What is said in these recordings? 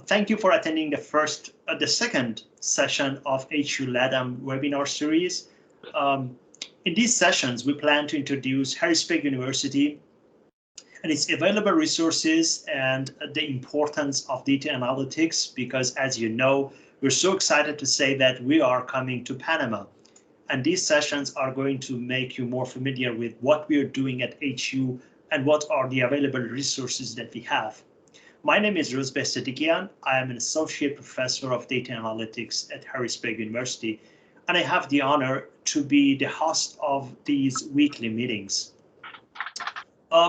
Thank you for attending the second session of HULATAM webinar series. In these sessions, we plan to introduce Harrisburg University and its available resources and the importance of data analytics, because as you know, we're so excited to say that we are coming to Panama. And these sessions are going to make you more familiar with what we are doing at HU and what are the available resources that we have. My name is Rozbeh Sadikian. I am an associate professor of data analytics at Harrisburg University, and I have the honor to be the host of these weekly meetings.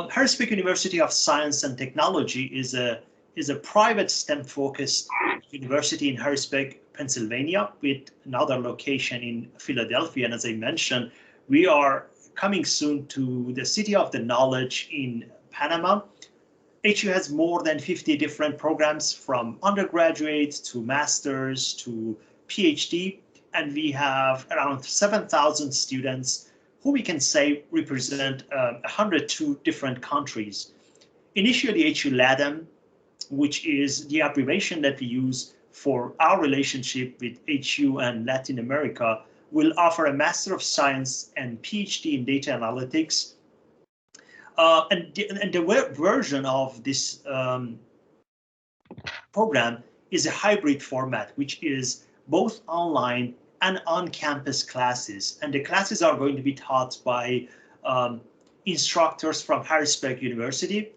Harrisburg University of Science and Technology is a private STEM-focused university in Harrisburg, Pennsylvania, with another location in Philadelphia. And as I mentioned, we are coming soon to the City of the Knowledge in Panama. HU has more than 50 different programs, from undergraduate to master's to PhD, and we have around 7,000 students who we can say represent 102 different countries. Initially, HULATAM, which is the abbreviation that we use for our relationship with HU and Latin America, will offer a Master of Science and PhD in Data Analytics. And the web version of this program is a hybrid format, which is both online and on-campus classes. And the classes are going to be taught by instructors from Harrisburg University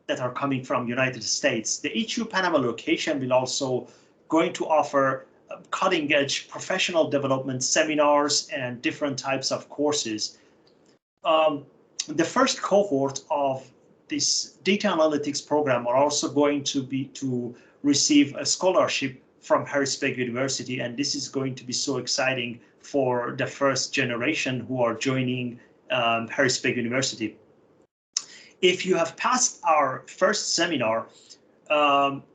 that are coming from United States. The HU Panama location will also going to offer cutting-edge professional development seminars and different types of courses. The first cohort of this data analytics program are also going to receive a scholarship from Harrisburg University, and this is going to be so exciting for the first generation who are joining Harrisburg University. If you have passed our first seminar,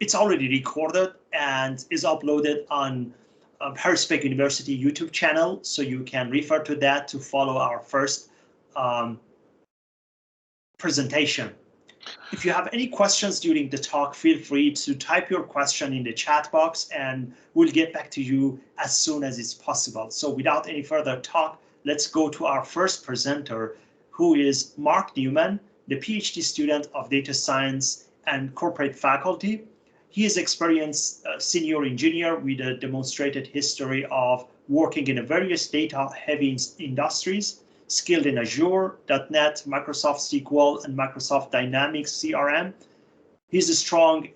it's already recorded and is uploaded on Harrisburg University YouTube channel, so you can refer to that to follow our first presentation. If you have any questions during the talk, feel free to type your question in the chat box and we'll get back to you as soon as it's possible. So without any further talk, let's go to our first presenter, who is Mark Newman, the PhD student of data science and corporate faculty. He is experienced senior engineer with a demonstrated history of working in various data-heavy industries, skilled in Azure, .NET, Microsoft SQL, and Microsoft Dynamics CRM. He's a strong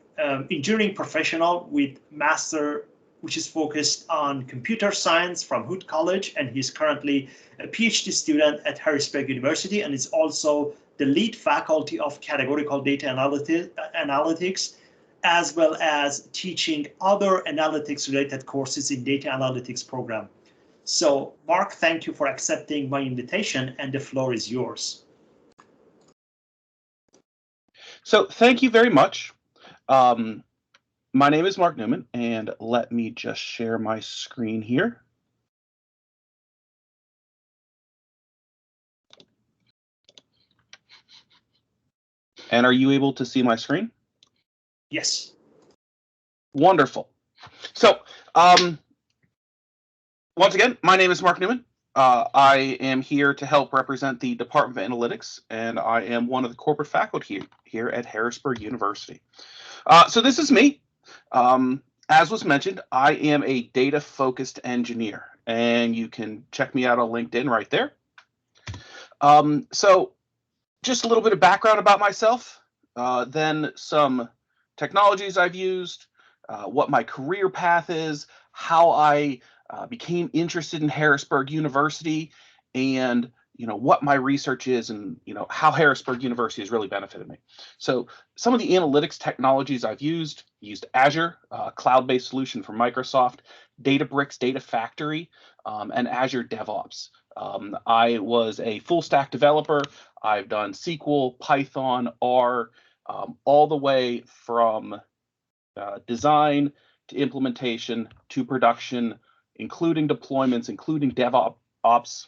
engineering professional with master, which is focused on computer science from Hood College, and he's currently a PhD student at Harrisburg University, and is also the lead faculty of categorical data analytics, as well as teaching other analytics-related courses in data analytics program. So, Mark, thank you for accepting my invitation, and the floor is yours. So, thank you very much. My name is Mark Newman, and let me just share my screen here. And are you able to see my screen? Yes. Wonderful. So, once again, my name is Mark Newman. I am here to help represent the Department of Analytics, and I am one of the corporate faculty here at Harrisburg University. So this is me. As was mentioned, I am a data-focused engineer, and you can check me out on LinkedIn right there. So just a little bit of background about myself, then some technologies I've used, what my career path is, how I became interested in Harrisburg University, and what my research is, and how Harrisburg University has really benefited me. So some of the analytics technologies I've used Azure, cloud-based solution from Microsoft, Databricks Data Factory, and Azure DevOps. I was a full stack developer. I've done SQL, Python, R, all the way from design to implementation to production, including deployments, including DevOps,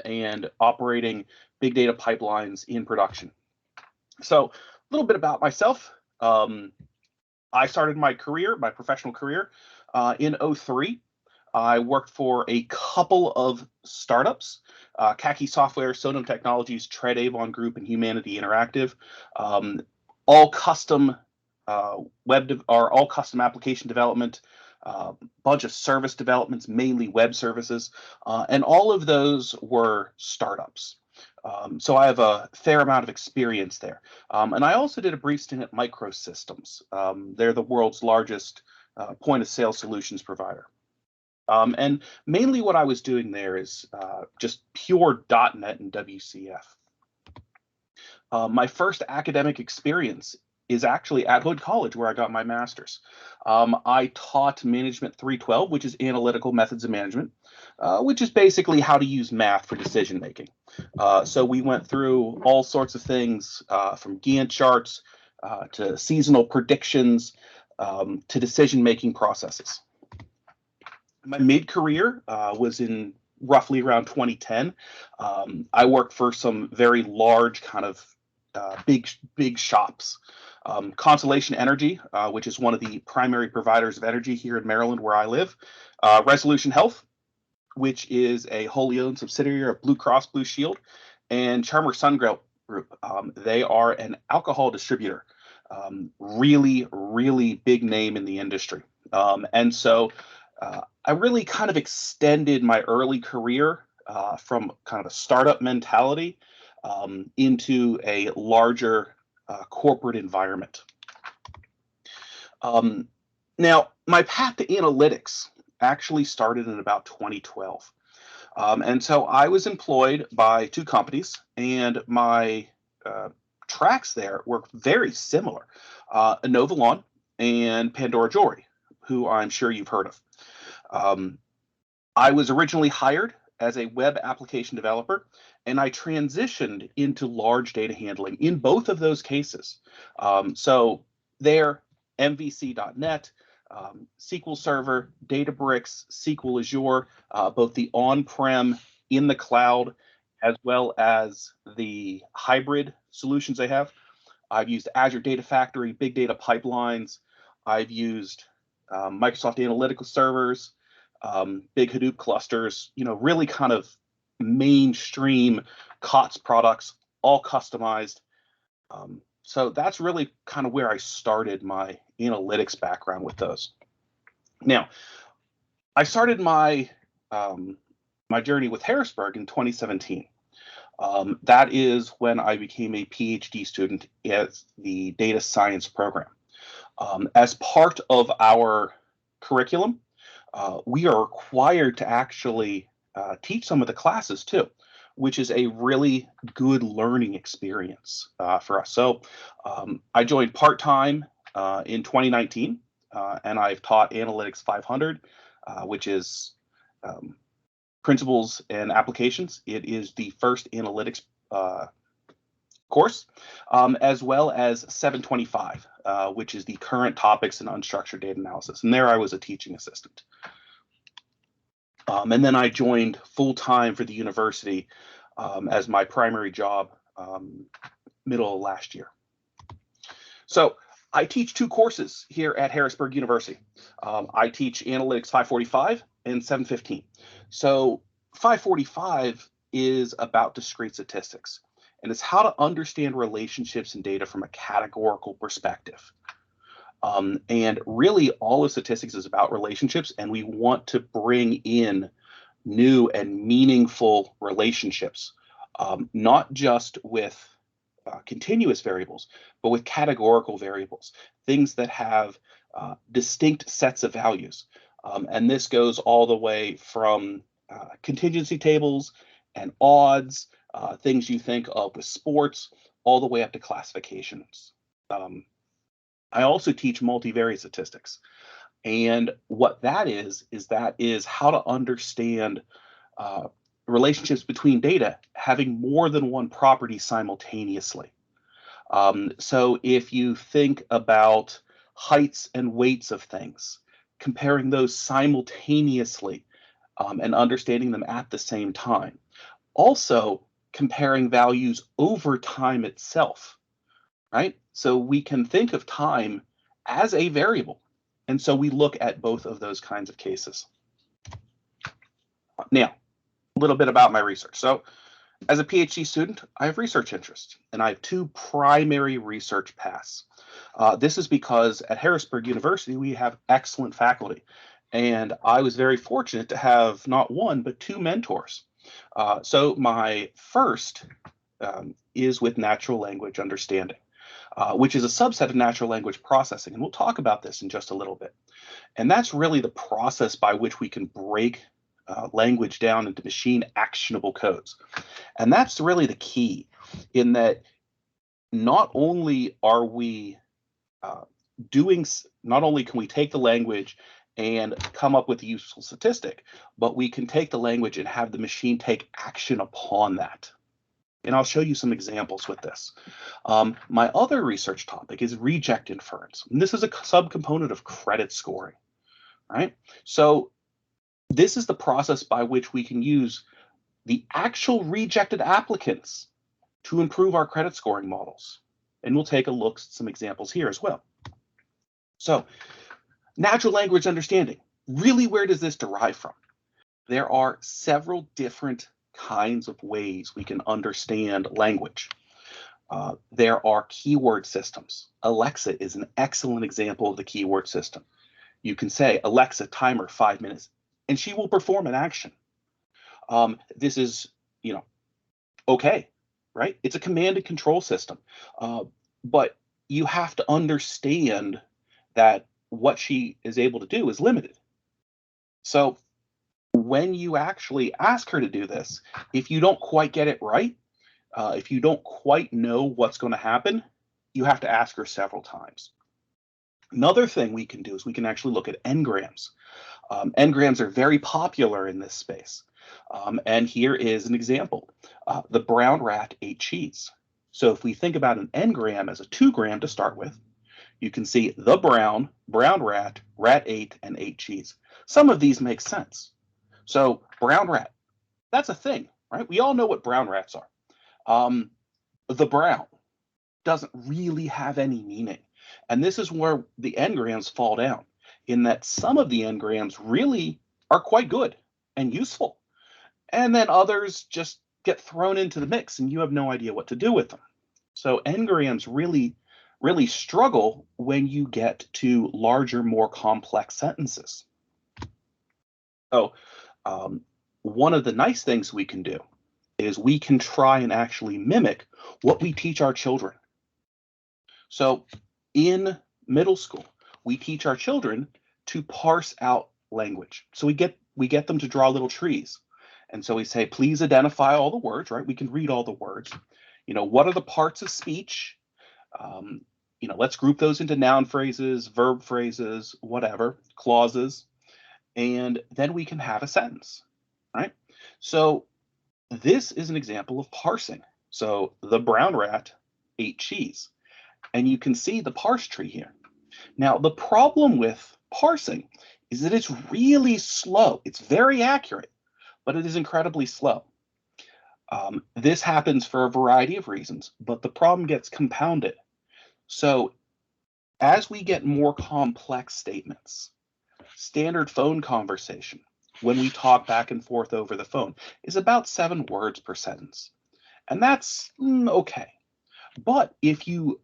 and operating big data pipelines in production. So a little bit about myself. I started my professional career, in '03. I worked for a couple of startups, Khaki Software, Sonum Technologies, Tread Avon Group, and Humanity Interactive, um, all custom all custom application development, bunch of service developments, mainly web services, and all of those were startups. So I have a fair amount of experience there. And I also did a brief stint at Microsystems. They're the world's largest point of sale solutions provider. And mainly what I was doing there is just pure .NET and WCF. My first academic experience is actually at Hood College, where I got my master's. I taught Management 312, which is Analytical Methods of Management, which is basically how to use math for decision making. So we went through all sorts of things, from Gantt charts to seasonal predictions, to decision making processes. My mid-career was in roughly around 2010. I worked for some very large kind of big shops. Constellation Energy, which is one of the primary providers of energy here in Maryland, where I live. Resolution Health, which is a wholly owned subsidiary of Blue Cross Blue Shield, and Charmer Sun Group. They are an alcohol distributor, really, really big name in the industry. And so I really kind of extended my early career from kind of a startup mentality into a larger corporate environment. Now, my path to analytics actually started in about 2012. And so I was employed by two companies, and my tracks there were very similar. Inovalon and Pandora Jewelry, who I'm sure you've heard of. I was originally hired as a web application developer, and I transitioned into large data handling in both of those cases. So there, MVC.net, SQL Server, Databricks, SQL Azure, both the on-prem, in the cloud, as well as the hybrid solutions they have. I've used Azure Data Factory, Big Data Pipelines. I've used Microsoft Analytical Servers, big Hadoop clusters, really kind of mainstream COTS products, all customized. So that's really kind of where I started my analytics background with those. Now, I started my my journey with Harrisburg in 2017. That is when I became a PhD student at the data science program. As part of our curriculum, we are required to actually teach some of the classes too, which is a really good learning experience for us. So I joined part-time in 2019, and I've taught Analytics 500, which is principles and applications. It is the first analytics course, as well as 725, which is the current topics in unstructured data analysis. And there I was a teaching assistant. And then I joined full-time for the university as my primary job middle of last year. So I teach two courses here at Harrisburg University. I teach Analytics 545 and 715. So 545 is about discrete statistics, and it's how to understand relationships in data from a categorical perspective. And really all of statistics is about relationships, and we want to bring in new and meaningful relationships, not just with continuous variables, but with categorical variables, things that have distinct sets of values. And this goes all the way from contingency tables and odds, things you think of with sports, all the way up to classifications. I also teach multivariate statistics. And what that is how to understand relationships between data having more than one property simultaneously. So if you think about heights and weights of things, comparing those simultaneously and understanding them at the same time. Also comparing values over time itself, right? So we can think of time as a variable. And so we look at both of those kinds of cases. Now, a little bit about my research. So as a PhD student, I have research interests, and I have two primary research paths. This is because at Harrisburg University, we have excellent faculty, and I was very fortunate to have not one, but two mentors. So my first is with natural language understanding, which is a subset of natural language processing, and we'll talk about this in just a little bit. And that's really the process by which we can break language down into machine actionable codes. And that's really the key, in that not only are we not only can we take the language and come up with a useful statistic, but we can take the language and have the machine take action upon that. And I'll show you some examples with this. My other research topic is reject inference. And this is a subcomponent of credit scoring, right? So this is the process by which we can use the actual rejected applicants to improve our credit scoring models. And we'll take a look at some examples here as well. So natural language understanding, really, where does this derive from? There are several different kinds of ways we can understand language. There are keyword systems. Alexa is an excellent example of the keyword system. You can say, Alexa, timer 5 minutes, and she will perform an action. This is, okay, right? It's a command and control system, but you have to understand that what she is able to do is limited. So when you actually ask her to do this, if you don't quite get it right, if you don't quite know what's going to happen, you have to ask her several times. Another thing we can do is we can actually look at n-grams. N-grams are very popular in this space. And here is an example. The brown rat ate cheese. So if we think about an n-gram as a 2 gram to start with, you can see the brown rat, rat ate, and ate cheese. Some of these make sense. So brown rat, that's a thing, right? We all know what brown rats are. The brown doesn't really have any meaning. And this is where the n-grams fall down, in that some of the n-grams really are quite good and useful. And then others just get thrown into the mix and you have no idea what to do with them. So n-grams really struggle when you get to larger, more complex sentences. So one of the nice things we can do is we can try and actually mimic what we teach our children. So in middle school, we teach our children to parse out language. So we get them to draw little trees. And so we say, please identify all the words, right? We can read all the words. What are the parts of speech? Let's group those into noun phrases, verb phrases, whatever, clauses, and then we can have a sentence, right? So this is an example of parsing. So the brown rat ate cheese, and you can see the parse tree here. Now, the problem with parsing is that it's really slow. It's very accurate, but it is incredibly slow. This happens for a variety of reasons, but the problem gets compounded. So as we get more complex statements, standard phone conversation, when we talk back and forth over the phone, is about 7 words per sentence. And that's okay. But if you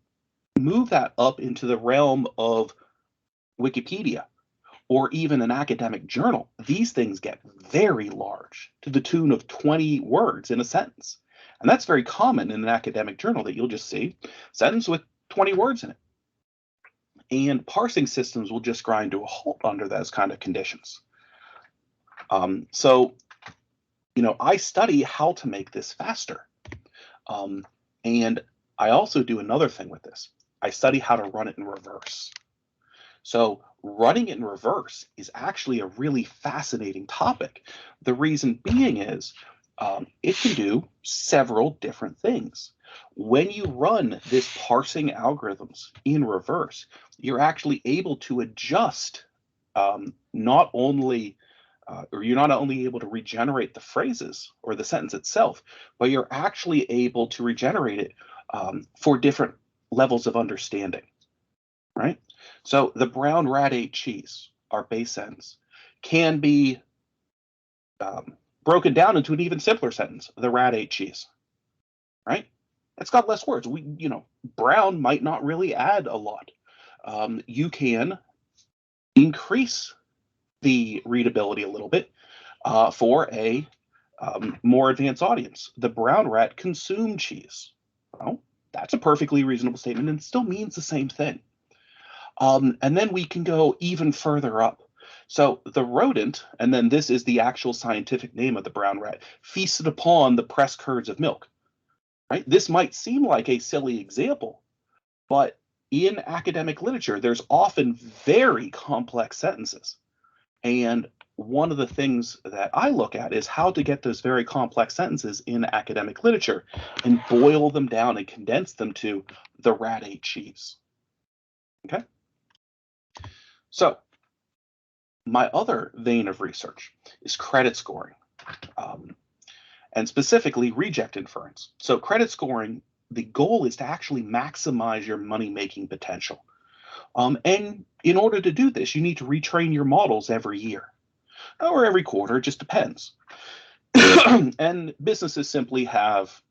move that up into the realm of Wikipedia or even an academic journal, these things get very large, to the tune of 20 words in a sentence. And that's very common in an academic journal, that you'll just see a sentence with 20 words in it. And parsing systems will just grind to a halt under those kind of conditions. So I study how to make this faster. And I also do another thing with this. I study how to run it in reverse. So running it in reverse is actually a really fascinating topic. The reason being is it can do several different things. When you run this parsing algorithms in reverse, you're actually able to adjust you're not only able to regenerate the phrases or the sentence itself, but you're actually able to regenerate it for different levels of understanding, right? So the brown rat ate cheese, our base sentence, can be broken down into an even simpler sentence. The rat ate cheese, right? It's got less words. Brown might not really add a lot. You can increase the readability a little bit for a more advanced audience. The brown rat consumed cheese. Well, that's a perfectly reasonable statement and still means the same thing. And then we can go even further up. So the rodent, and then this is the actual scientific name of the brown rat, feasted upon the pressed curds of milk. Right? This might seem like a silly example, but in academic literature, there's often very complex sentences. And one of the things that I look at is how to get those very complex sentences in academic literature and boil them down and condense them to the rat ate cheese. Okay? So my other vein of research is credit scoring, and specifically reject inference. So credit scoring, the goal is to actually maximize your money-making potential. And in order to do this, you need to retrain your models every year or every quarter, it just depends. And businesses simply have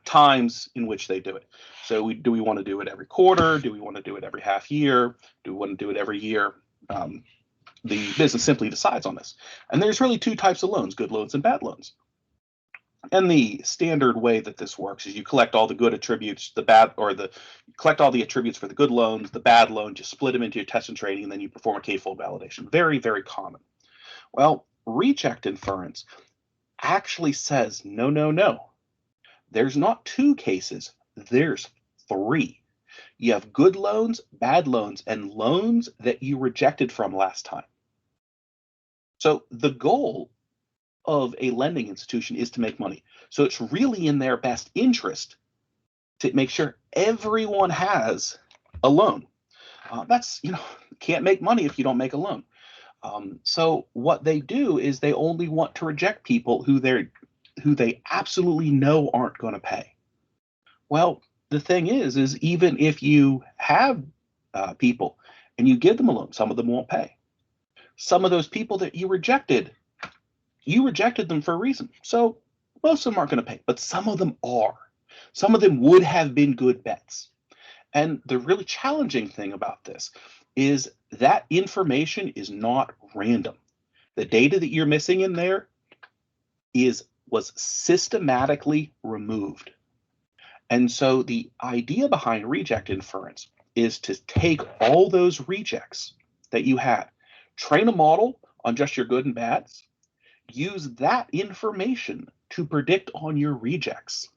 times in which they do it. So do we want to do it every quarter? Do we want to do it every half year? Do we want to do it every year? The business simply decides on this. And there's really two types of loans, good loans and bad loans. And the standard way that this works is you collect all the good attributes, you collect all the attributes for the good loans, the bad loan, just split them into your test and trading, and then you perform a k-fold validation. Very, very common. Well, reject inference actually says, no, no, no. There's not two cases, there's three. You have good loans, bad loans, and loans that you rejected from last time. So the goal of a lending institution is to make money. So it's really in their best interest to make sure everyone has a loan. Can't make money if you don't make a loan. So what they do is they only want to reject people who they absolutely know aren't going to pay. Well, the thing is even if you have people and you give them a loan, some of them won't pay. Some of those people that you rejected them for a reason. So most of them aren't going to pay, but some of them are. Some of them would have been good bets. And the really challenging thing about this is that information is not random. The data that you're missing in there was systematically removed. And so the idea behind reject inference is to take all those rejects that you had, train a model on just your good and bads, use that information to predict on your rejects.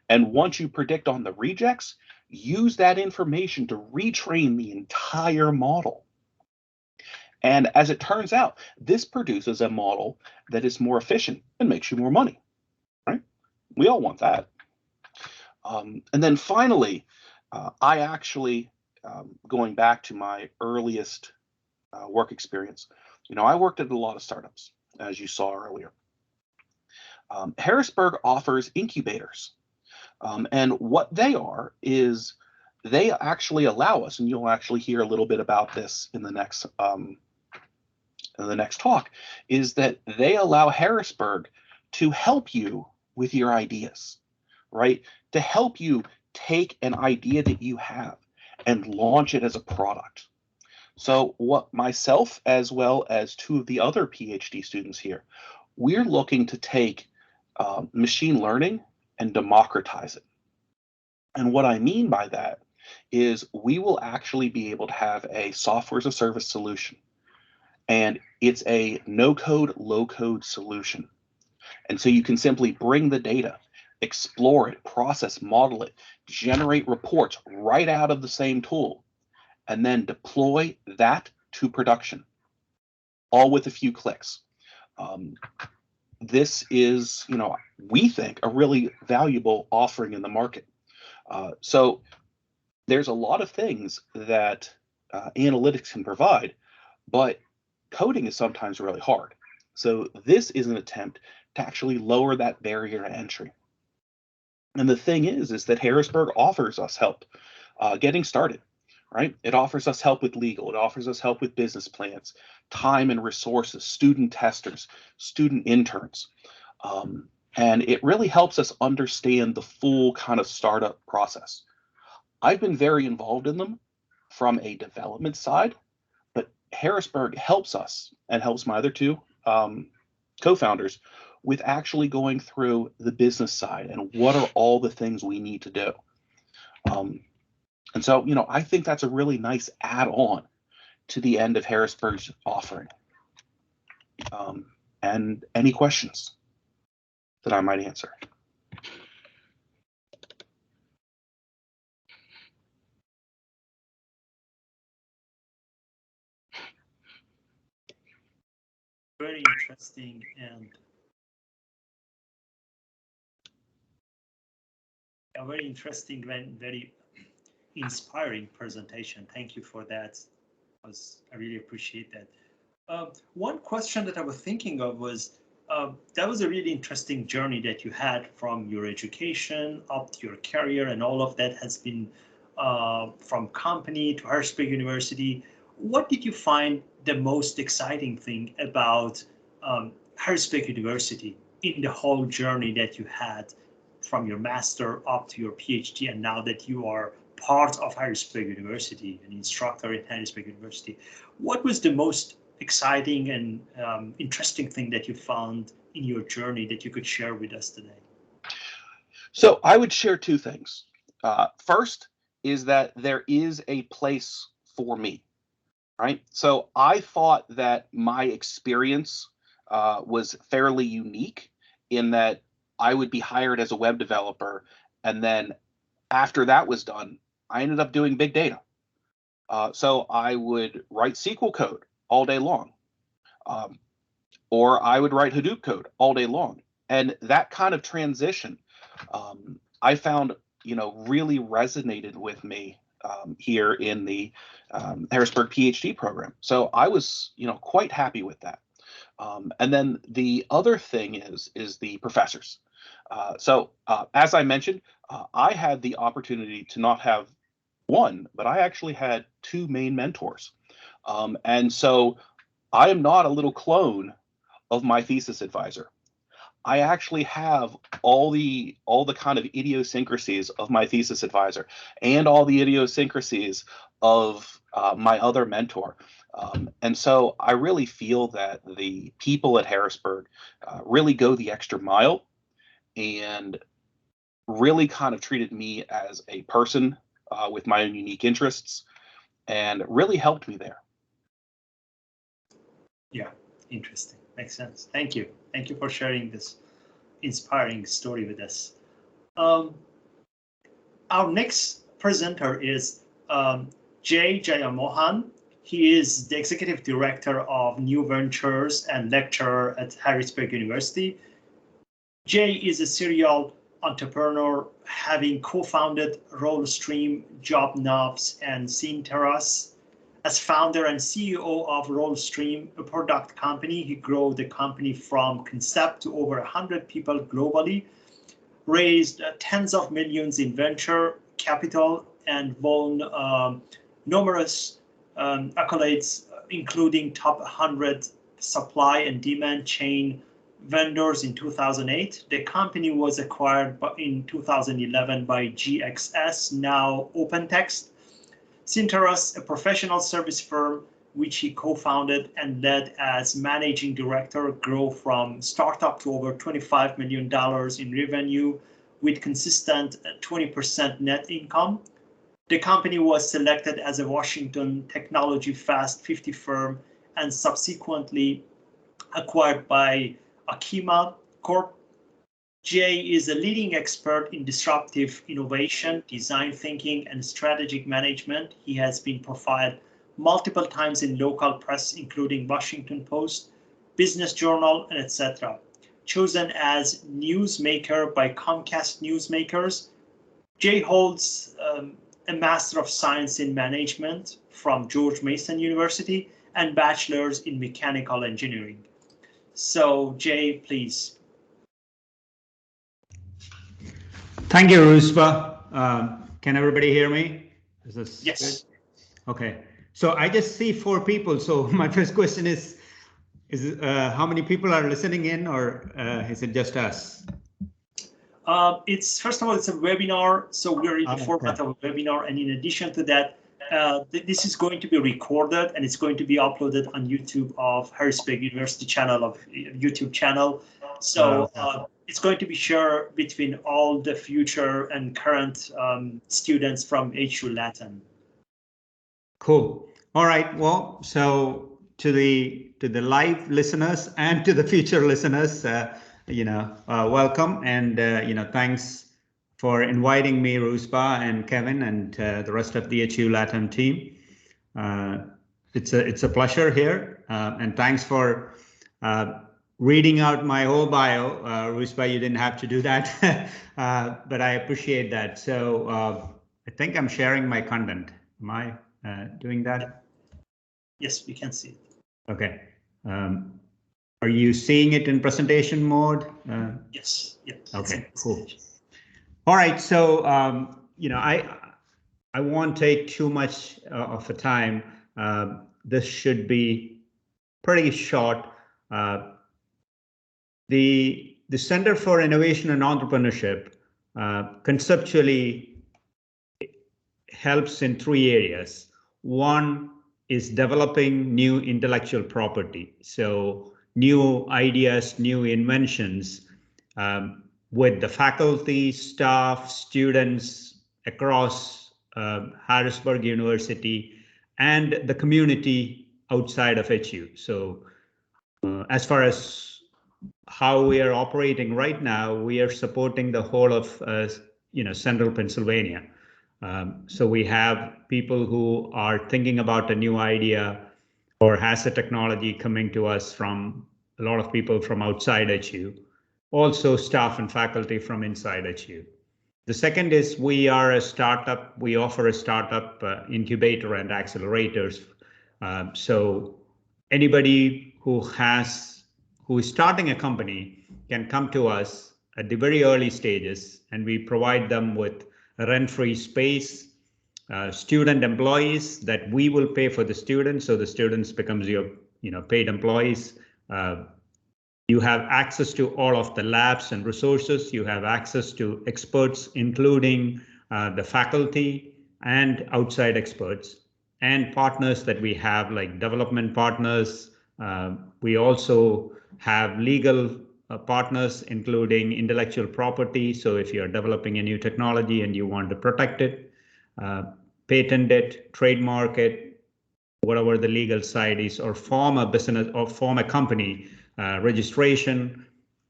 And once you predict on the rejects, use that information to retrain the entire model. And as it turns out, this produces a model that is more efficient and makes you more money, right? We all want that. And then finally, I actually, going back to my earliest work experience, I worked at a lot of startups, as you saw earlier. Harrisburg offers incubators. And what they are is they actually allow us, and you'll actually hear a little bit about this in the next talk, is that they allow Harrisburg to help you with your ideas, right? To help you take an idea that you have and launch it as a product. So what myself, as well as two of the other PhD students here, we're looking to take machine learning and democratize it. And what I mean by that is we will actually be able to have a software as a service solution. And it's a no-code, low-code solution. And so you can simply bring the data, explore it, process, model it, generate reports right out of the same tool, and then deploy that to production, all with a few clicks. This is, we think, a really valuable offering in the market. So there's a lot of things that analytics can provide, but coding is sometimes really hard. So this is an attempt to actually lower that barrier to entry. And the thing is that Harrisburg offers us help getting started. right? It offers us help with legal. It offers us help with business plans, time and resources, student testers, student interns. And it really helps us understand the full kind of startup process. I've been very involved in them from a development side, but Harrisburg helps us and helps my other two co-founders with actually going through the business side and what are all the things we need to do. And so, I think that's a really nice add-on to the end of Harrisburg's offering. And any questions that I might answer? Very interesting and a very interesting and very inspiring presentation. Thank you for that. I really appreciate that. One question that I was thinking of was, that was a really interesting journey that you had from your education up to your career, and all of that has been from company to Harrisburg University. What did you find the most exciting thing about Harrisburg University in the whole journey that you had from your master up to your PhD, and now that you are part of Harrisburg University, an instructor at Harrisburg University? What was the most exciting and interesting thing that you found in your journey that you could share with us today? So I would share two things. First is that there is a place for me, right? So I thought that my experience was fairly unique in that I would be hired as a web developer, and then after that was done, I ended up doing big data. So I would write SQL code all day long, or I would write Hadoop code all day long. And that kind of transition, I found, really resonated with me here in the Harrisburg PhD program. So I was, quite happy with that. And then the other thing is the professors. So as I mentioned, I had the opportunity to not have one, but I actually had two main mentors. And so I am not a little clone of my thesis advisor. I actually have all the kind of idiosyncrasies of my thesis advisor and all the idiosyncrasies of my other mentor. And so I really feel that the people at Harrisburg really go the extra mile and really kind of treated me as a person with my own unique interests and really helped me there. Yeah, interesting. Makes sense. Thank you. Thank you for sharing this inspiring story with us. Our next presenter is Jay Jayamohan. He is the Executive Director of New Ventures and lecturer at Harrisburg University. Jay is a serial entrepreneur, having co-founded Rollstream, JobKnobs, and Synteras. As founder and CEO of Rollstream, a product company, he grew the company from concept to over 100 people globally, raised tens of millions in venture capital, and won numerous accolades, including top 100 supply and demand chain vendors in 2008. The company was acquired in 2011 by GXS, now OpenText. Synteras, a professional service firm which he co-founded and led as managing director, grew from startup to over $25 million in revenue with consistent 20% net income. The company was selected as a Washington Technology Fast 50 firm and subsequently acquired by Akima Corp. Jay is a leading expert in disruptive innovation, design thinking, and strategic management. He has been profiled multiple times in local press, including Washington Post, Business Journal, and etc. Chosen as newsmaker by Comcast Newsmakers, Jay holds a Master of Science in Management from George Mason University and Bachelor's in Mechanical Engineering. So, Jay, please. Thank you, Rusva. Can everybody hear me? Is this yes. good? Okay. So I just see 4 people. So my first question is how many people are listening in, or is it just us? It's first of all, it's a webinar, so we're in the format of a webinar, and in addition to that, this is going to be recorded and it's going to be uploaded on YouTube of Harrisburg University channel of YouTube channel. So it's going to be shared between all the future and current students from HULATAM. Cool. All right. Well, so to the live listeners and to the future listeners, welcome, and thanks for inviting me, Ruspa and Kevin, and the rest of the HULATAM team. It's a pleasure here, and thanks for reading out my whole bio. Ruspa, you didn't have to do that, but I appreciate that. So I think I'm sharing my content. Am I doing that? Yes, we can see it. Okay. Are you seeing it in presentation mode? Yes. Yeah. Okay. Cool. All right. So I won't take too much of the time. This should be pretty short. The Center for Innovation and Entrepreneurship conceptually helps in 3 areas. One is developing new intellectual property. So new ideas, new inventions with the faculty, staff, students across Harrisburg University and the community outside of HU. So as far as how we are operating right now, we are supporting the whole of central Pennsylvania. So we have people who are thinking about a new idea or has a technology coming to us from a lot of people from outside HU, also staff and faculty from inside HU. The second is we are a startup. We offer a startup incubator and accelerators. So anybody who is starting a company can come to us at the very early stages, and we provide them with a rent-free space, student employees that we will pay for the students, so the students becomes your paid employees. You have access to all of the labs and resources. You have access to experts, including the faculty and outside experts, and partners that we have, like development partners. We also have legal partners, including intellectual property. So if you're developing a new technology and you want to protect it, patent it, trademark it, whatever the legal side is, or form a business or form a company registration,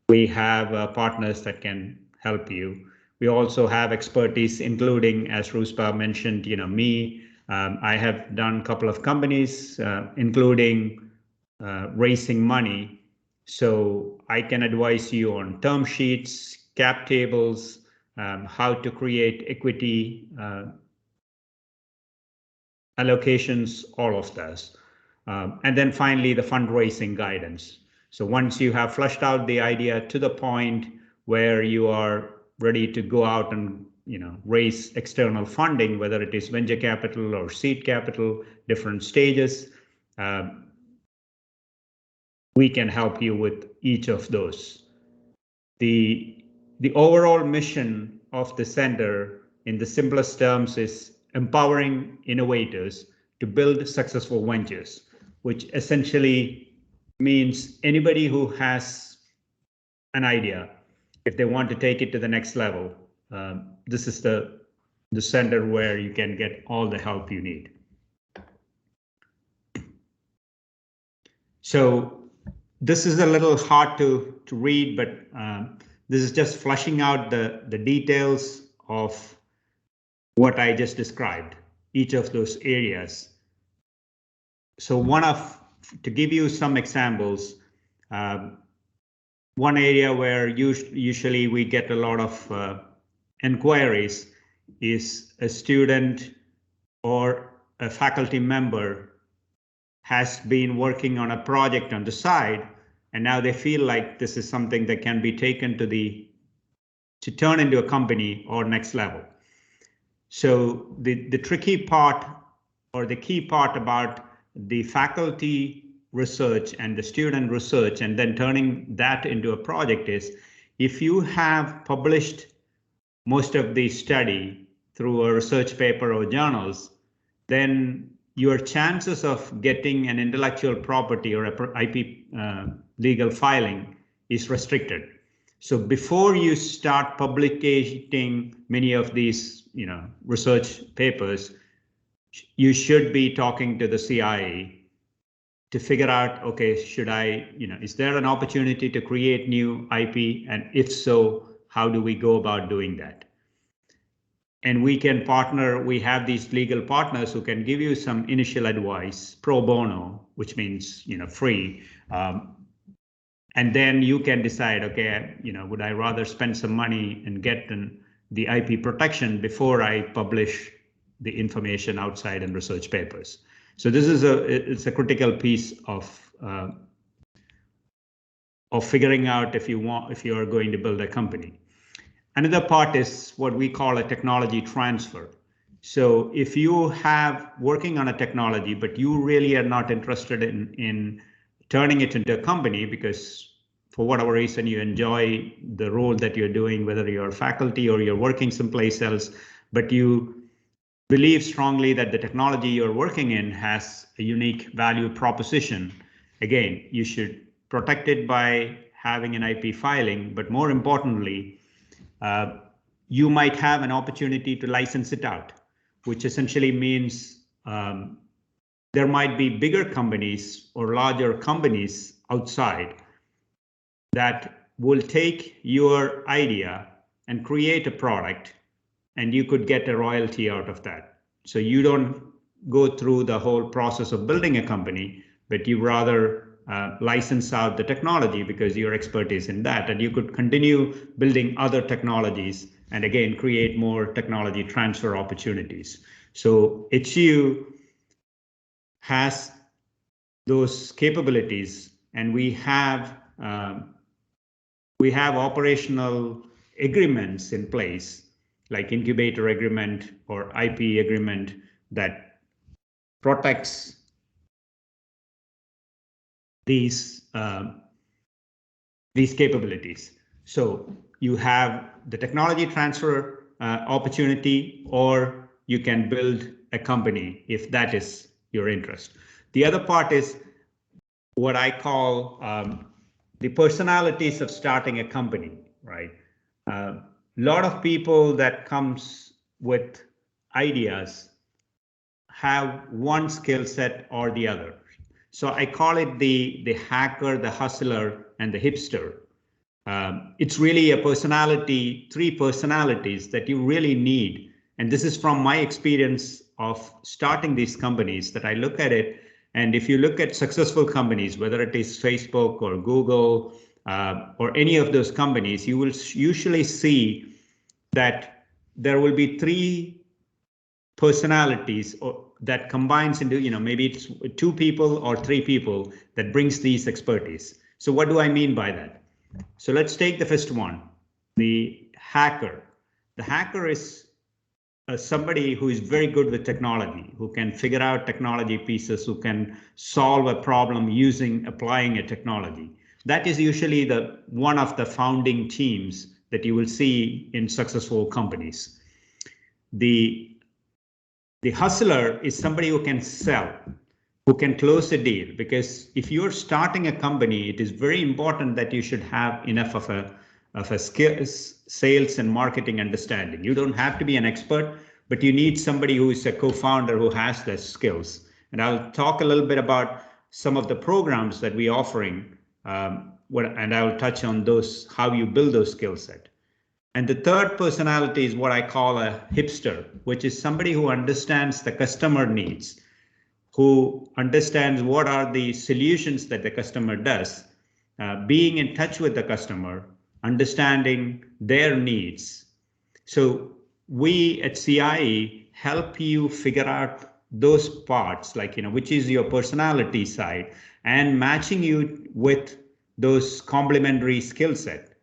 we have partners that can help you. We also have expertise, including, as Ruspa mentioned, me. I have done a couple of companies, including raising money. So I can advise you on term sheets, cap tables, how to create equity allocations, all of this. And then finally, the fundraising guidance. So once you have fleshed out the idea to the point where you are ready to go out and raise external funding, whether it is venture capital or seed capital, different stages, we can help you with each of those. The overall mission of the center, in the simplest terms, is empowering innovators to build successful ventures, which essentially means anybody who has an idea, if they want to take it to the next level, this is the center where you can get all the help you need. So this is a little hard to read, but this is just fleshing out the details of what I just described, each of those areas. So to give you some examples, one area where usually we get a lot of inquiries is a student or a faculty member has been working on a project on the side, and now they feel like this is something that can be taken to turn into a company or next level. So the tricky part or the key part about the faculty research and the student research and then turning that into a project is, if you have published most of the study through a research paper or journals, then your chances of getting an intellectual property or a IP legal filing is restricted. So before you start publicating many of these, research papers, you should be talking to the CIA to figure out, okay, should I, is there an opportunity to create new IP? And if so, how do we go about doing that? And we can partner, we have these legal partners who can give you some initial advice, pro bono, which means, free. And then you can decide, okay, would I rather spend some money and get the IP protection before I publish the information outside in research papers? So this is it's a critical piece of figuring out if you are going to build a company. Another part is what we call a technology transfer. So if you have working on a technology, but you really are not interested in turning it into a company because for whatever reason you enjoy the role that you're doing, whether you're faculty or you're working someplace else, but you believe strongly that the technology you're working in has a unique value proposition, again, you should protect it by having an IP filing, but more importantly, you might have an opportunity to license it out, which essentially means there might be bigger companies or larger companies outside that will take your idea and create a product, and you could get a royalty out of that. So you don't go through the whole process of building a company, but you rather license out the technology because your expertise in that, and you could continue building other technologies and again create more technology transfer opportunities. So HU has those capabilities, and we have operational agreements in place, like incubator agreement or IP agreement that protects these capabilities. So you have the technology transfer opportunity, or you can build a company if that is your interest. The other part is what I call the personalities of starting a company, right? A lot of people that comes with ideas have one skill set or the other. So I call it the hacker, the hustler, and the hipster. It's really a personality, 3 personalities that you really need. And this is from my experience of starting these companies that I look at it. And if you look at successful companies, whether it is Facebook or Google or any of those companies, you will usually see that there will be 3 personalities that combines into, maybe it's 2 people or 3 people that brings these expertise. So what do I mean by that? So let's take the first one, the hacker. The hacker is somebody who is very good with technology, who can figure out technology pieces, who can solve a problem applying a technology. That is usually one of the founding teams that you will see in successful companies. The hustler is somebody who can sell, who can close a deal, because if you're starting a company, it is very important that you should have enough of a sales and marketing understanding. You don't have to be an expert, but you need somebody who is a co-founder who has the skills. And I'll talk a little bit about some of the programs that we're offering, and I'll touch on those, how you build those skill set. And the third personality is what I call a hipster, which is somebody who understands the customer needs, who understands what are the solutions that the customer does, being in touch with the customer, understanding their needs. So we at CIE help you figure out those parts, like, which is your personality side, and matching you with those complementary skill set.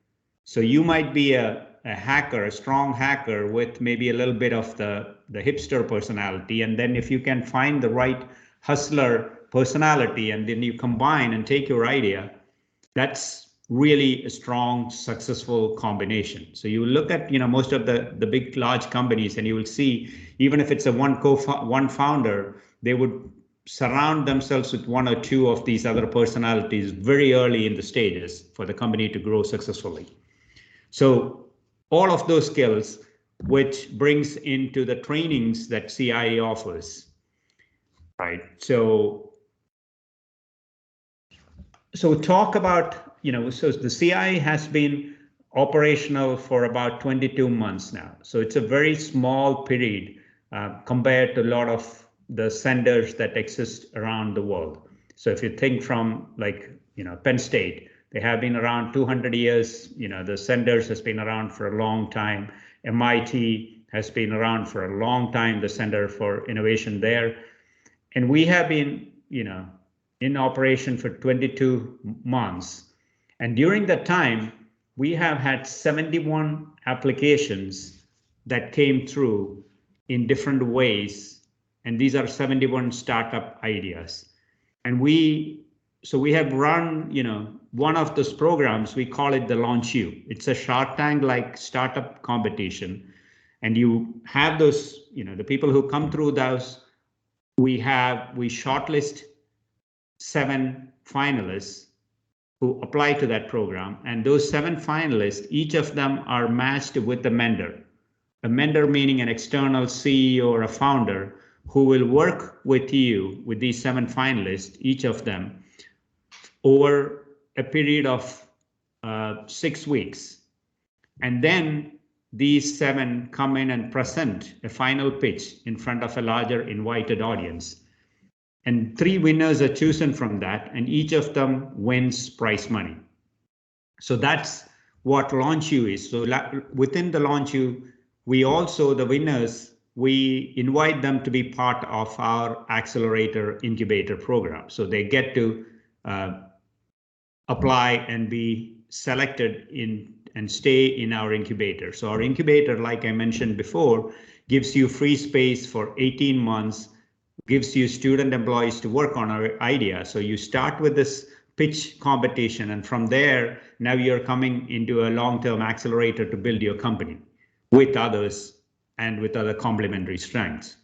So you might be a hacker, a strong hacker with maybe a little bit of the the hipster personality. And then if you can find the right hustler personality, and then you combine and take your idea, that's really a strong, successful combination. So you look at, most of the big, large companies, and you will see, even if it's a one founder, they would surround themselves with one or two of these other personalities very early in the stages for the company to grow successfully. So all of those skills, which brings into the trainings that CIE offers, right? So talk about, so the CIE has been operational for about 22 months now. So it's a very small period compared to a lot of the centers that exist around the world. So if you think from Penn State, they have been around 200 years. The centers has been around for a long time. MIT has been around for a long time, the Center for Innovation there. And we have been, in operation for 22 months. And during that time, we have had 71 applications that came through in different ways. And these are 71 startup ideas. And we have run, one of those programs, we call it the Launch U. It's a Shark Tank-like startup competition. And you have those, the people who come through those, we shortlist 7 finalists who apply to that program. And those 7 finalists, each of them are matched with a mentor. A mentor meaning an external CEO or a founder who will work with you, with these 7 finalists, each of them, over a period of 6 weeks. And then these 7 come in and present a final pitch in front of a larger invited audience. And 3 winners are chosen from that, and each of them wins prize money. So that's what Launch U is. So within the Launch U, we also, the winners, we invite them to be part of our accelerator incubator program. So they get to apply and be selected in and stay in our incubator. So our incubator, like I mentioned before, gives you free space for 18 months, gives you student employees to work on our idea. So you start with this pitch competition, and from there, now you're coming into a long-term accelerator to build your company with others and with other complementary strengths.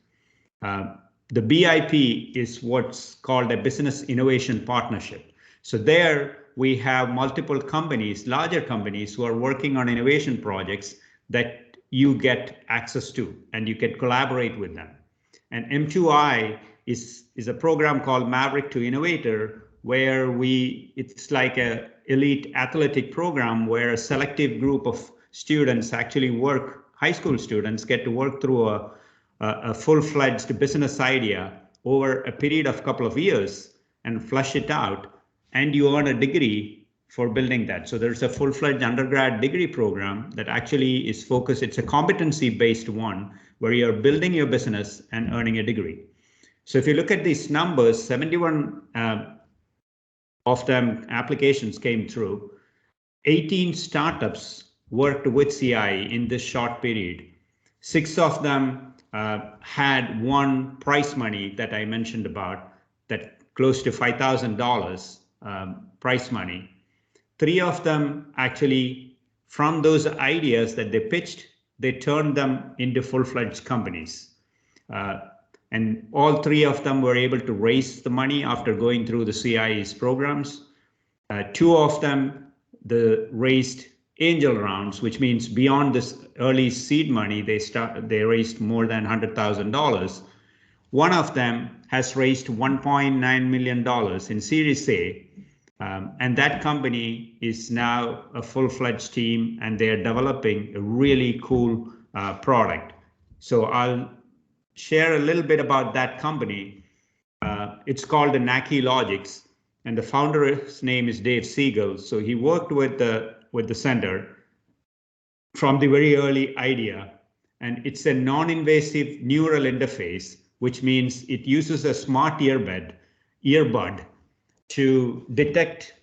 The BIP is what's called a business innovation partnership. So there we have multiple companies, larger companies, who are working on innovation projects that you get access to, and you can collaborate with them. And M2I is a program called Maverick to Innovator, where it's like a elite athletic program where a selective group of students actually work, high school students get to work through a full-fledged business idea over a period of couple of years and flush it out, and you earn a degree for building that. So there's a full-fledged undergrad degree program that actually is focused, it's a competency-based one, where you're building your business and earning a degree. So if you look at these numbers, 71 of them applications came through. 18 startups worked with CIE in this short period. 6 of them had won prize money that I mentioned about, that close to $5,000 prize money. 3 of them actually, from those ideas that they pitched, they turned them into full-fledged companies. And all 3 of them were able to raise the money after going through the CIE's programs. 2 of them raised angel rounds, which means beyond this early seed money, they raised more than $100,000. One of them has raised $1.9 million in Series A, and that company is now a full-fledged team, and they're developing a really cool product. So I'll share a little bit about that company. It's called the Naki Logics, and the founder's name is Dave Siegel. So he worked with the center from the very early idea, and it's a non-invasive neural interface, which means it uses a smart earbud to detect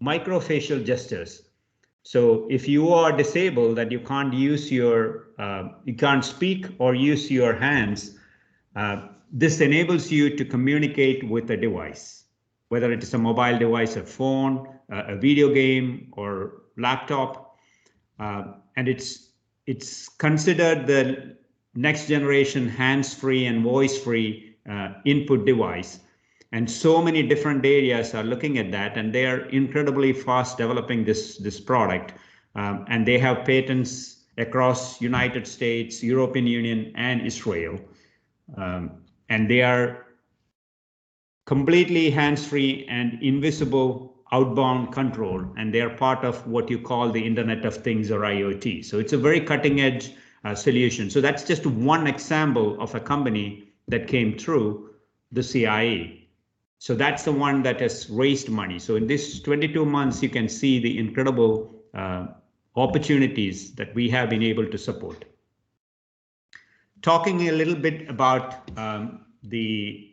microfacial gestures. So if you are disabled, that you can't use your, you can't speak or use your hands, this enables you to communicate with a device, whether it is a mobile device, a phone, a video game, or laptop. And it's considered the next generation hands-free and voice-free input device. And so many different areas are looking at that, and they are incredibly fast developing this product. And they have patents across United States, European Union, and Israel. And they are completely hands-free and invisible outbound control, and they are part of what you call the Internet of Things, or IoT. So it's a very cutting-edge solution. So that's just one example of a company that came through the CIE. So that's the one that has raised money. So in this 22 months, you can see the incredible opportunities that we have been able to support. Talking a little bit about the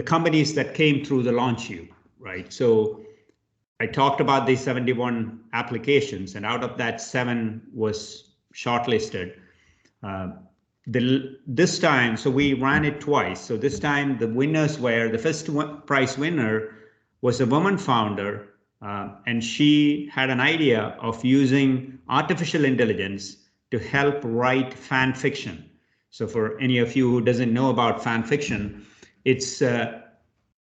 companies that came through the LaunchU, right? So I talked about the 71 applications, and out of that, 7 was shortlisted. This time, so we ran it twice. So this time the winners were, the first prize winner was a woman founder, and she had an idea of using artificial intelligence to help write fan fiction. So for any of you who doesn't know about fan fiction, it's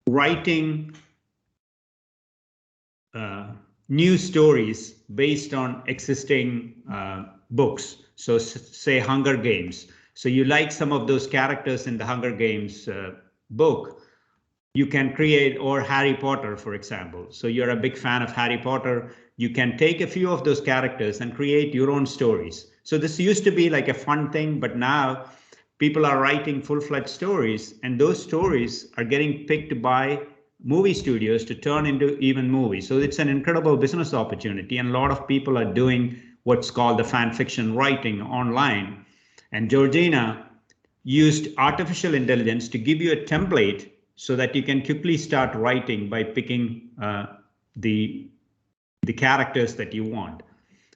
writing new stories based on existing books. So say Hunger Games. So you like some of those characters in the Hunger Games book, you can create, or Harry Potter, for example. So you're a big fan of Harry Potter, you can take a few of those characters and create your own stories. So this used to be like a fun thing, but now people are writing full-fledged stories, and those stories are getting picked by movie studios to turn into even movies. So it's an incredible business opportunity, and a lot of people are doing what's called the fan fiction writing online. And Georgina used artificial intelligence to give you a template so that you can quickly start writing by picking the characters that you want.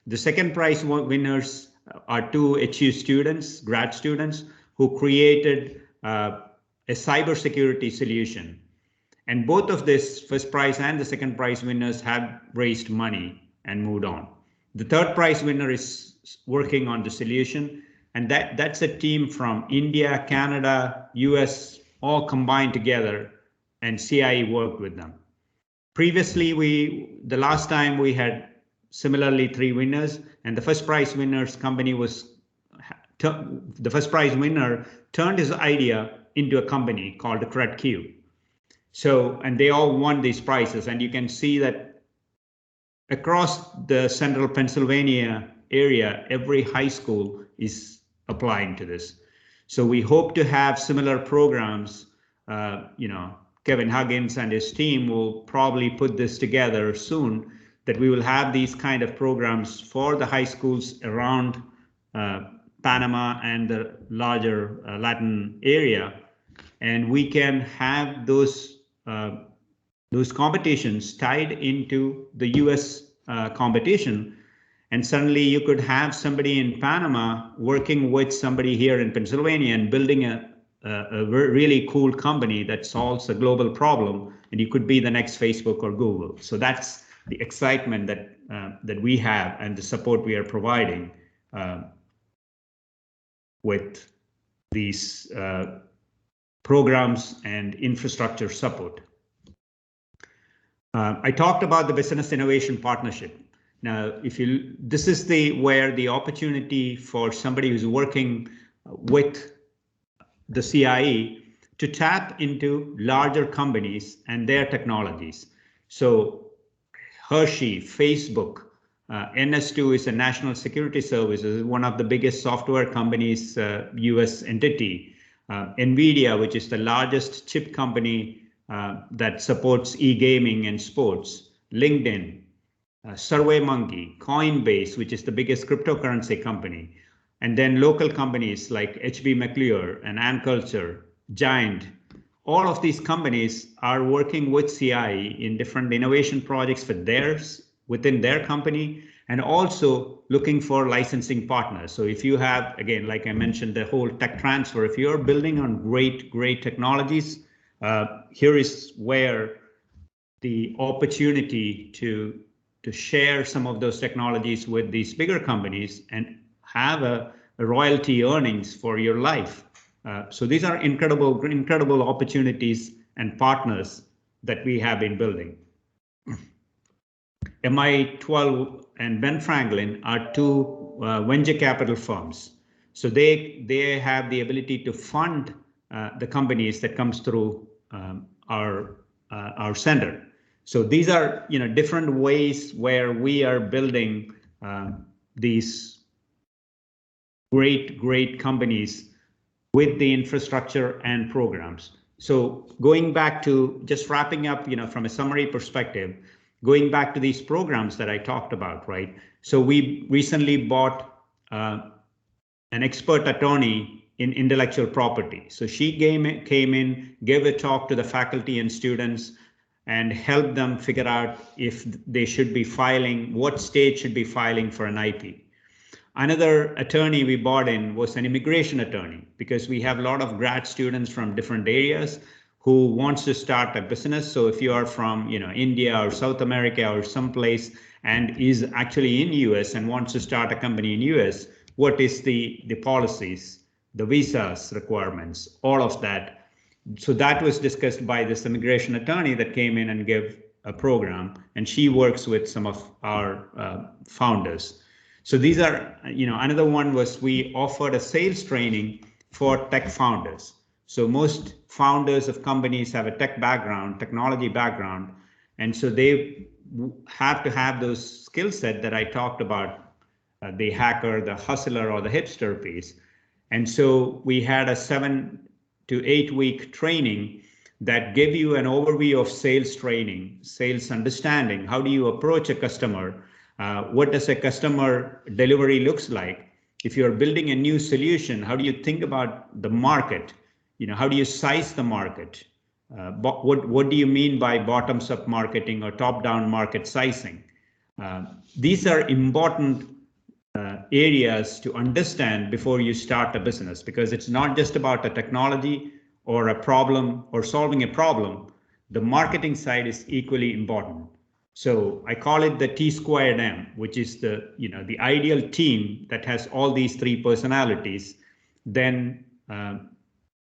The second prize winners are 2 HU students, grad students, who created a cybersecurity solution. And both of this first prize and the second prize winners have raised money and moved on. The third prize winner is working on the solution, and that's a team from India, Canada, US, all combined together, and CIE worked with them. Previously, the last time we had similarly 3 winners, and the first prize winner's company was, the first prize winner turned his idea into a company called CredQ. So, and they all won these prizes, and you can see that across the central Pennsylvania area, every high school is applying to this. So we hope to have similar programs. Kevin Huggins and his team will probably put this together soon, that we will have these kind of programs for the high schools around Panama and the larger Latin area. And we can have those competitions tied into the US competition. And suddenly you could have somebody in Panama working with somebody here in Pennsylvania and building a really cool company that solves a global problem, and you could be the next Facebook or Google. So that's the excitement that we have, and the support we are providing with these programs and infrastructure support. I talked about the Business Innovation Partnership. Now, this is where the opportunity for somebody who's working with the CIE to tap into larger companies and their technologies. So Hershey, Facebook, NS2 is a national security service, is one of the biggest software companies, US entity. NVIDIA, which is the largest chip company that supports e-gaming and sports. LinkedIn, SurveyMonkey, Coinbase, which is the biggest cryptocurrency company. And then local companies like HB McClure and Ann Culture, Giant. All of these companies are working with CIE in different innovation projects for their within their company, and also looking for licensing partners. So if you have, again, like I mentioned, the whole tech transfer, if you're building on great technologies, here is where the opportunity to share some of those technologies with these bigger companies and have a royalty earnings for your life. So these are incredible opportunities and partners that we have been building. MI12 and Ben Franklin are two venture capital firms. So they have the ability to fund the companies that comes through our center. So these are different ways where we are building these great companies with the infrastructure and programs. So going back to just wrapping up, from a summary perspective, going back to these programs that I talked about, right? So we recently bought an expert attorney in intellectual property. So she came in, gave a talk to the faculty and students, and helped them figure out if they should be filing, what state should be filing for an IP. Another attorney we bought in was an immigration attorney, because we have a lot of grad students from different areas who wants to start a business. So if you are from India or South America or someplace and is actually in US and wants to start a company in US, what is the policies, the visas requirements, all of that. So that was discussed by this immigration attorney that came in and gave a program, and she works with some of our founders. So these are, another one was we offered a sales training for tech founders. So most founders of companies have a tech background, technology background, and so they have to have those skill set that I talked about, the hacker, the hustler, or the hipster piece. And so we had a 7 to 8 week training that gave you an overview of sales training, sales understanding. How do you approach a customer? What does a customer delivery looks like? If you're building a new solution, how do you think about the market? How do you size the market? What do you mean by bottoms up marketing or top down market sizing? These are important areas to understand before you start a business, because it's not just about a technology or a problem or solving a problem. The marketing side is equally important. So I call it the T²M, which is the ideal team that has all these three personalities. Then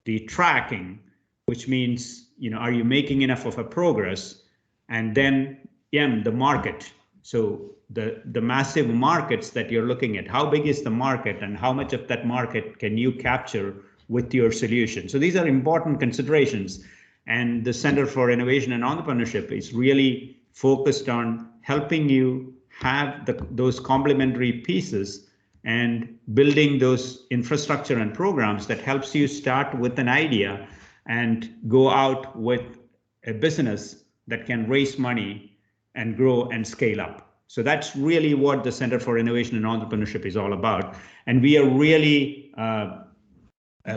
the tracking, which means, are you making enough of a progress? And then M, the market. So the massive markets that you're looking at, how big is the market and how much of that market can you capture with your solution? So these are important considerations. And the Center for Innovation and Entrepreneurship is really focused on helping you have those complementary pieces and building those infrastructure and programs that helps you start with an idea and go out with a business that can raise money and grow and scale up. So that's really what the Center for Innovation and Entrepreneurship is all about. And we are really a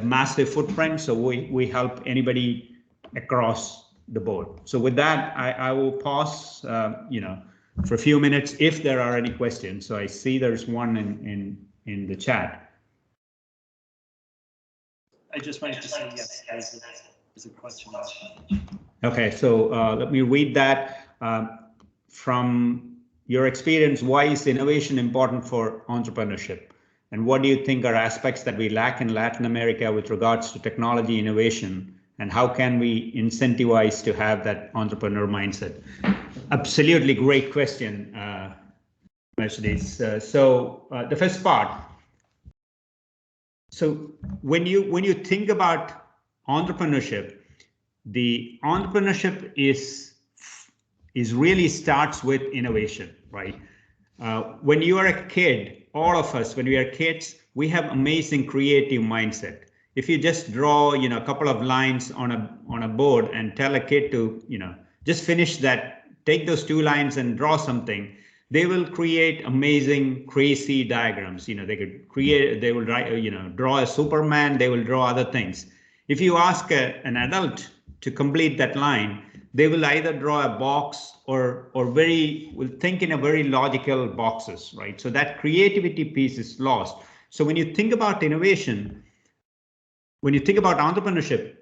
massive footprint. So we help anybody across the board. So with that, I will pause, for a few minutes if there are any questions. So I see there's one in the chat. I just wanted to say yes, there's a question. Okay, so let me read that. From your experience, why is innovation important for entrepreneurship? And what do you think are aspects that we lack in Latin America with regards to technology innovation? And how can we incentivize to have that entrepreneur mindset? Absolutely great question, Mercedes. So the first part. So when you think about entrepreneurship, the entrepreneurship is really starts with innovation, right? When you are a kid, all of us, when we are kids, we have amazing creative mindset. If you just draw, a couple of lines on a board and tell a kid to, just finish that, take those 2 lines and draw something, they will create amazing, crazy diagrams. They could create, they will draw a Superman, they will draw other things. If you ask an adult to complete that line, they will either draw a box or will think in a very logical boxes, right? So that creativity piece is lost. So when you think about innovation, when you think about entrepreneurship,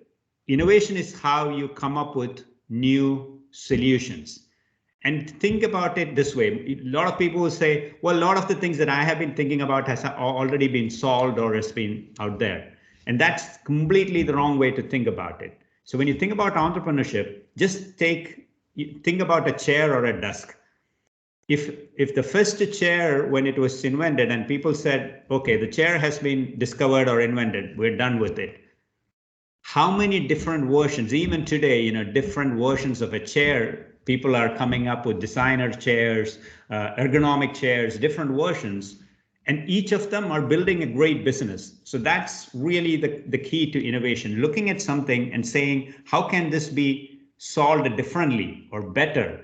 innovation is how you come up with new solutions. And think about it this way. A lot of people will say, well, a lot of the things that I have been thinking about has already been solved or has been out there. And that's completely the wrong way to think about it. So when you think about entrepreneurship, just think about a chair or a desk. If the first chair, when it was invented and people said, okay, the chair has been discovered or invented, we're done with it. How many different versions, even today, different versions of a chair, people are coming up with designer chairs, ergonomic chairs, different versions, and each of them are building a great business. So that's really the key to innovation, looking at something and saying, how can this be solved differently or better?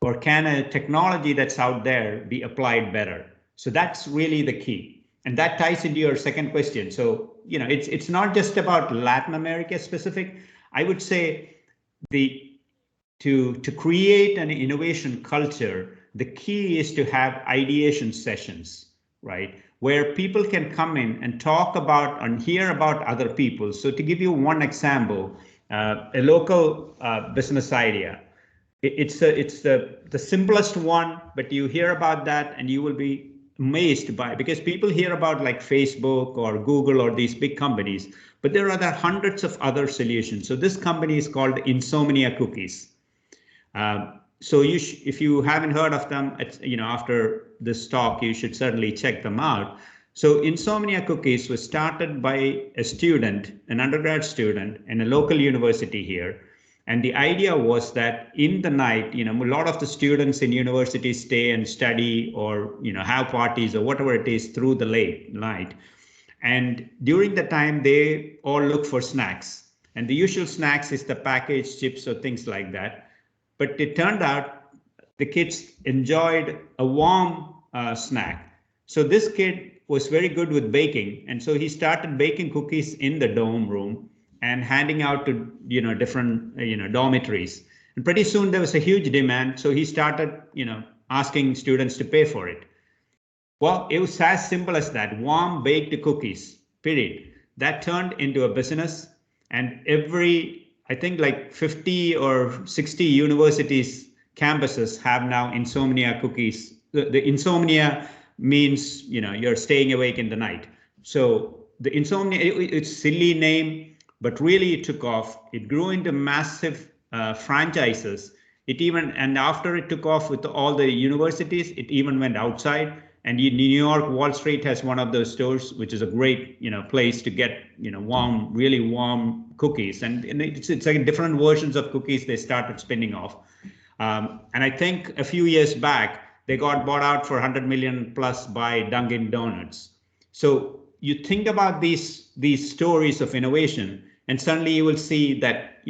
Or can a technology that's out there be applied better? So that's really the key. And that ties into your second question. So, it's not just about Latin America specific. I would say to create an innovation culture, the key is to have ideation sessions, right? Where people can come in and talk about and hear about other people. So to give you one example, a local business idea. It's the simplest one, but you hear about that and you will be amazed by, because people hear about like Facebook or Google or these big companies, but there are hundreds of other solutions. So this company is called Insomnia Cookies. So if you haven't heard of them, after this talk, you should certainly check them out. So Insomnia Cookies was started by a student, an undergrad student in a local university here. And the idea was that in the night, a lot of the students in universities stay and study or, have parties or whatever it is through the late night. And during the time, they all look for snacks. And the usual snacks is the packaged chips or things like that. But it turned out the kids enjoyed a warm snack. So this kid was very good with baking. And so he started baking cookies in the dorm room and handing out to different dormitories. And pretty soon there was a huge demand. So he started asking students to pay for it. Well, it was as simple as that. Warm baked cookies, period. That turned into a business. And I think like 50 or 60 universities campuses have now Insomnia Cookies. The insomnia means you're staying awake in the night. So the Insomnia, it's a silly name, but really it took off. It grew into massive franchises. And after it took off with all the universities, it even went outside. And in New York, Wall Street has one of those stores, which is a great place to get warm, really warm cookies. And it's like different versions of cookies they started spinning off. And I think a few years back, they got bought out for 100 million plus by Dunkin' Donuts. So you think about these stories of innovation, and suddenly you will see that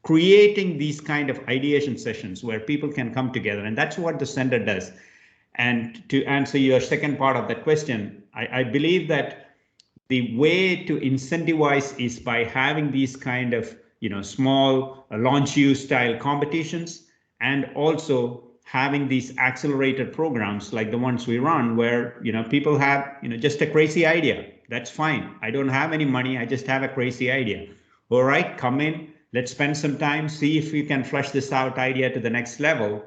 creating these kind of ideation sessions where people can come together, and that's what the center does. And to answer your second part of that question, I believe that the way to incentivize is by having these kind of small launch you style competitions, and also having these accelerated programs like the ones we run, where people have just a crazy idea. That's fine. I don't have any money. I just have a crazy idea. All right, come in. Let's spend some time, see if we can flesh this out idea to the next level,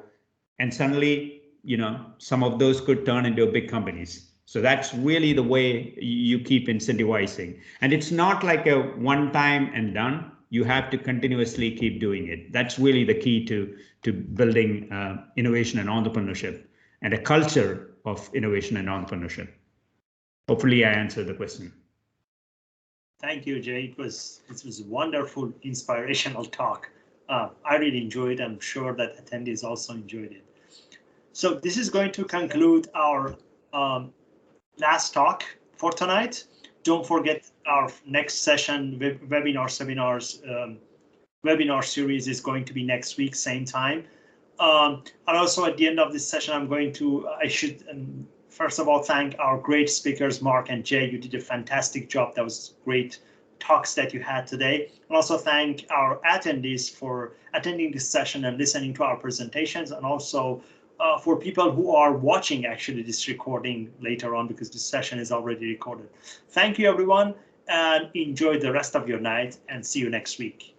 and suddenly some of those could turn into big companies. So that's really the way you keep incentivizing. And it's not like a one time and done. You have to continuously keep doing it. That's really the key to building innovation and entrepreneurship, and a culture of innovation and entrepreneurship. Hopefully I answered the question. Thank you, Jay. It was a wonderful, inspirational talk. I really enjoyed it. I'm sure that attendees also enjoyed it. So this is going to conclude our last talk for tonight. Don't forget our next session, webinar series is going to be next week, same time. And also at the end of this session, I should first of all thank our great speakers, Mark and Jay. You did a fantastic job. That was great talks that you had today. And also thank our attendees for attending this session and listening to our presentations, and also for people who are watching actually this recording later on, because this session is already recorded. Thank you, everyone, and enjoy the rest of your night, and see you next week.